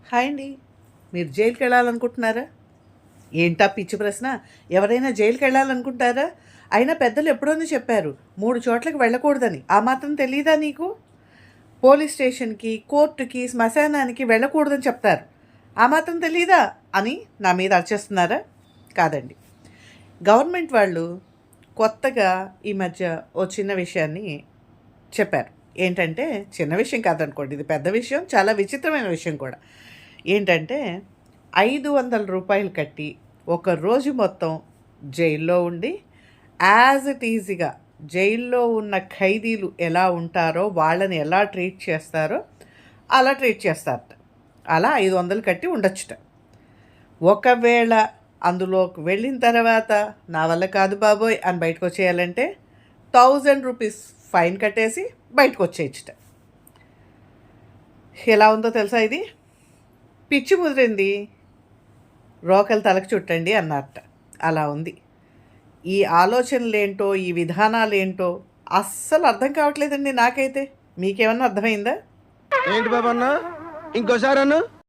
Hi అండి. మీరు జైలుకి వెళ్ళాలనుకుంటున్నారా? ఏంటా పిచ్చి ప్రశ్న? ఎవరైనా జైలుకి వెళ్ళాలనుకుంటారా? అయినా పెద్దలు ఎప్పుడోనూ చెప్పారు 3 చోట్లకి వెళ్ళకూడదని. ఆ మాత్రం తెలీదా నీకు? పోలీస్ స్టేషన్‌కి, కోర్టుకి, శ్మశానానికి వెళ్ళకూడదని చెప్తారు. ఆ మాత్రం తెలీదా అని నా మీద అరిచేస్తున్నారా? కాదండి. గవర్నమెంట్ వాళ్ళు కొత్తగా ఈ మధ్య ఓ చిన్న విషయాన్ని చెప్పారు. ఏంటంటే చిన్న విషయం కాదనుకోండి, ఇది పెద్ద విషయం, చాలా విచిత్రమైన విషయం కూడా. ఏంటంటే రూ. 500 కట్టి ఒక రోజు మొత్తం జైల్లో ఉండి యాజ్ ఇట్ ఈజీగా జైల్లో ఉన్న ఖైదీలు ఎలా ఉంటారో వాళ్ళని ఎలా ట్రీట్ చేస్తారో అలా ట్రీట్ చేస్తారట. అలా 500 కట్టి ఉండొచ్చుట. ఒకవేళ అందులోకి వెళ్ళిన తర్వాత నా వల్ల కాదు బాబోయ్ అని బయటకు వచ్చేయాలంటే రూ. 1000 ఫైన్ కట్టేసి బయటకు వచ్చేయచ్చుట. ఎలా ఉందో తెలుసా ఇది? పిచ్చి ముదిరింది, రోకలు తలకు చుట్టండి అన్నారట. అలా ఉంది. ఈ ఆలోచనలేంటో, ఈ విధానాలేంటో అస్సలు అర్థం కావట్లేదండి నాకైతే. మీకేమన్నా అర్థమైందా? ఏంటి బాబు అన్న ఇంకోసారి అన్న